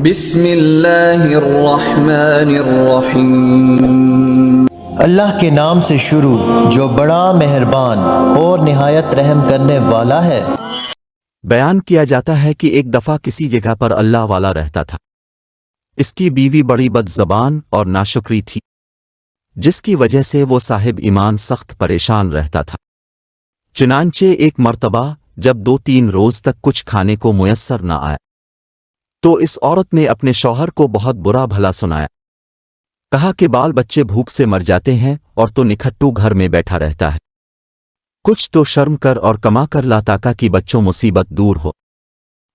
بسم اللہ الرحمن الرحیم۔ اللہ کے نام سے شروع جو بڑا مہربان اور نہایت رحم کرنے والا ہے۔ بیان کیا جاتا ہے کہ ایک دفعہ کسی جگہ پر اللہ والا رہتا تھا۔ اس کی بیوی بڑی بد زبان اور ناشکری تھی، جس کی وجہ سے وہ صاحب ایمان سخت پریشان رہتا تھا۔ چنانچہ ایک مرتبہ جب 2-3 روز تک کچھ کھانے کو میسر نہ آیا تو اس عورت نے اپنے شوہر کو بہت برا بھلا سنایا۔ کہا کہ بال بچے بھوک سے مر جاتے ہیں اور تو نکھٹو گھر میں بیٹھا رہتا ہے، کچھ تو شرم کر اور کما کر لا تاکہ کی بچوں مصیبت دور ہو۔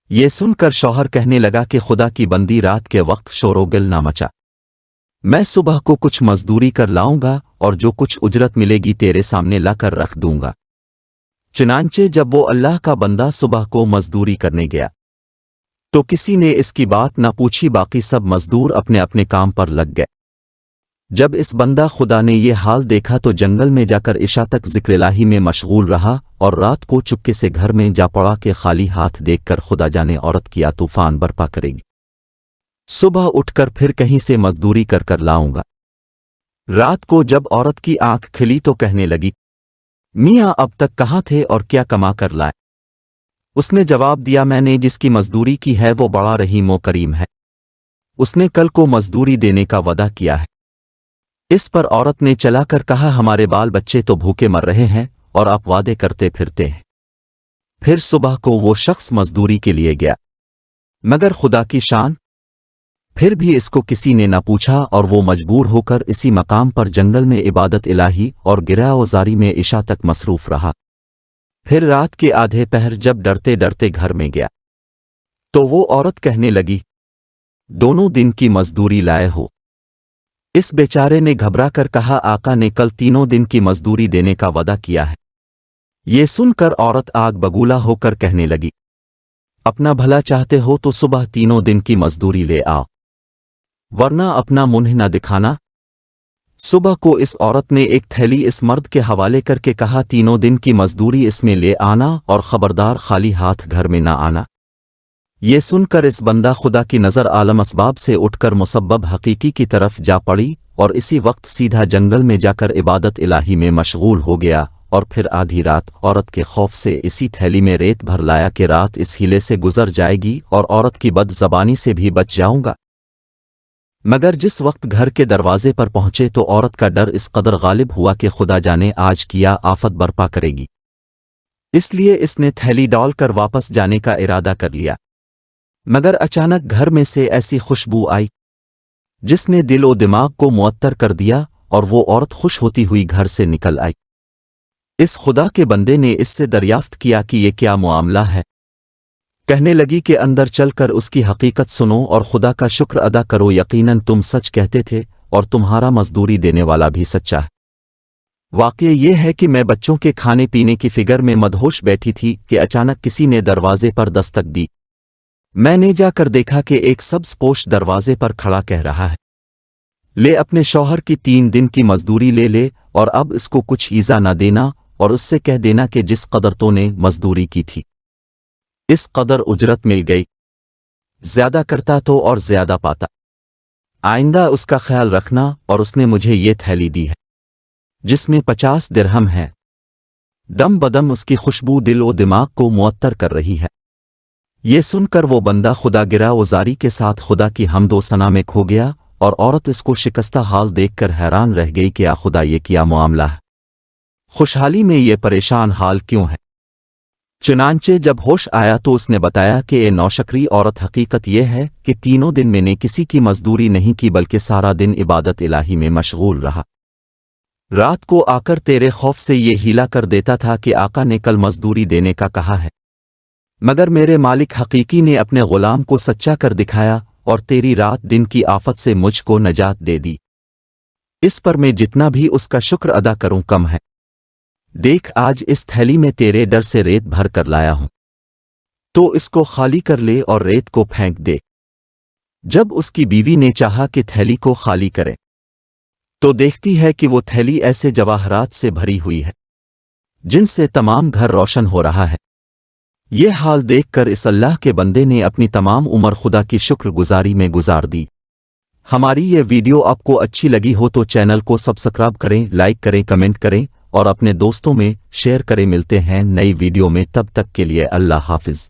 یہ سن کر شوہر کہنے لگا کہ خدا کی بندی رات کے وقت شور و گل نہ مچا، میں صبح کو کچھ مزدوری کر لاؤں گا اور جو کچھ اجرت ملے گی تیرے سامنے لا کر رکھ دوں گا۔ چنانچہ جب وہ اللہ کا بندہ صبح کو مزدوری کرنے گیا تو کسی نے اس کی بات نہ پوچھی، باقی سب مزدور اپنے اپنے کام پر لگ گئے۔ جب اس بندہ خدا نے یہ حال دیکھا تو جنگل میں جا کر عشاء تک ذکر الہی میں مشغول رہا اور رات کو چپکے سے گھر میں جا پڑا کہ خالی ہاتھ دیکھ کر خدا جانے عورت کیا طوفان برپا کرے گی، صبح اٹھ کر پھر کہیں سے مزدوری کر لاؤں گا۔ رات کو جب عورت کی آنکھ کھلی تو کہنے لگی، میاں اب تک کہاں تھے اور کیا کما کر لائے؟ اس نے جواب دیا، میں نے جس کی مزدوری کی ہے وہ بڑا رحیم و کریم ہے، اس نے کل کو مزدوری دینے کا وعدہ کیا ہے۔ اس پر عورت نے چلا کر کہا، ہمارے بال بچے تو بھوکے مر رہے ہیں اور آپ وعدے کرتے پھرتے ہیں۔ پھر صبح کو وہ شخص مزدوری کے لیے گیا، مگر خدا کی شان، پھر بھی اس کو کسی نے نہ پوچھا اور وہ مجبور ہو کر اسی مقام پر جنگل میں عبادت الہی اور گرہ وزاری میں عشاء تک مصروف رہا۔ پھر رات کے آدھے پہر جب ڈرتے ڈرتے گھر میں گیا تو وہ عورت کہنے لگی، دونوں دن کی مزدوری لائے ہو؟ اس بیچارے نے گھبرا کر کہا، آقا نے کل 3 دن کی مزدوری دینے کا وعدہ کیا ہے۔ یہ سن کر عورت آگ بگولا ہو کر کہنے لگی، اپنا بھلا چاہتے ہو تو صبح 3 دن کی مزدوری لے آؤ، ورنہ اپنا منہ نہ دکھانا۔ صبح کو اس عورت نے ایک تھیلی اس مرد کے حوالے کر کے کہا، 3 دن کی مزدوری اس میں لے آنا اور خبردار خالی ہاتھ گھر میں نہ آنا۔ یہ سن کر اس بندہ خدا کی نظر عالم اسباب سے اٹھ کر مسبب حقیقی کی طرف جا پڑی اور اسی وقت سیدھا جنگل میں جا کر عبادت الہی میں مشغول ہو گیا، اور پھر آدھی رات عورت کے خوف سے اسی تھیلی میں ریت بھر لایا کہ رات اس ہیلے سے گزر جائے گی اور عورت کی بد زبانی سے بھی بچ جاؤں گا۔ مگر جس وقت گھر کے دروازے پر پہنچے تو عورت کا ڈر اس قدر غالب ہوا کہ خدا جانے آج کیا آفت برپا کرے گی، اس لیے اس نے تھیلی ڈال کر واپس جانے کا ارادہ کر لیا۔ مگر اچانک گھر میں سے ایسی خوشبو آئی جس نے دل و دماغ کو معطر کر دیا اور وہ عورت خوش ہوتی ہوئی گھر سے نکل آئی۔ اس خدا کے بندے نے اس سے دریافت کیا کہ یہ کیا معاملہ ہے؟ کہنے لگی کہ اندر چل کر اس کی حقیقت سنو اور خدا کا شکر ادا کرو، یقیناً تم سچ کہتے تھے اور تمہارا مزدوری دینے والا بھی سچا ہے۔ واقعہ یہ ہے کہ میں بچوں کے کھانے پینے کی فکر میں مدہوش بیٹھی تھی کہ اچانک کسی نے دروازے پر دستک دی۔ میں نے جا کر دیکھا کہ ایک سبز پوش دروازے پر کھڑا کہہ رہا ہے، لے اپنے شوہر کی 3 دن کی مزدوری لے لے اور اب اس کو کچھ ایزا نہ دینا اور اس سے کہہ دینا کہ جس قدر تو نے مزدوری کی تھی اس قدر اجرت مل گئی، زیادہ کرتا تو اور زیادہ پاتا، آئندہ اس کا خیال رکھنا۔ اور اس نے مجھے یہ تھیلی دی ہے جس میں 50 درہم ہے، دم بدم اس کی خوشبو دل و دماغ کو معطر کر رہی ہے۔ یہ سن کر وہ بندہ خدا گرہ وزاری کے ساتھ خدا کی حمد و ثنا میں کھو گیا، اور عورت اس کو شکستہ حال دیکھ کر حیران رہ گئی کہ خدا یہ کیا معاملہ ہے، خوشحالی میں یہ پریشان حال کیوں ہے؟ چنانچہ جب ہوش آیا تو اس نے بتایا کہ اے نوشکری عورت، حقیقت یہ ہے کہ 3 دن میں نے کسی کی مزدوری نہیں کی بلکہ سارا دن عبادت الہی میں مشغول رہا۔ رات کو آ کر تیرے خوف سے یہ ہیلا کر دیتا تھا کہ آقا نے کل مزدوری دینے کا کہا ہے، مگر میرے مالک حقیقی نے اپنے غلام کو سچا کر دکھایا اور تیری رات دن کی آفت سے مجھ کو نجات دے دی۔ اس پر میں جتنا بھی اس کا شکر ادا کروں کم ہے۔ دیکھ آج اس تھیلی میں تیرے ڈر سے ریت بھر کر لایا ہوں، تو اس کو خالی کر لے اور ریت کو پھینک دے۔ جب اس کی بیوی نے چاہا کہ تھیلی کو خالی کرے تو دیکھتی ہے کہ وہ تھیلی ایسے جواہرات سے بھری ہوئی ہے جن سے تمام گھر روشن ہو رہا ہے۔ یہ حال دیکھ کر اس اللہ کے بندے نے اپنی تمام عمر خدا کی شکر گزاری میں گزار دی۔ ہماری یہ ویڈیو آپ کو اچھی لگی ہو تو چینل کو سبسکرائب کریں، لائک کریں، کمنٹ کریں اور اپنے دوستوں میں شیئر کریں۔ ملتے ہیں نئی ویڈیو میں، تب تک کے لیے اللہ حافظ۔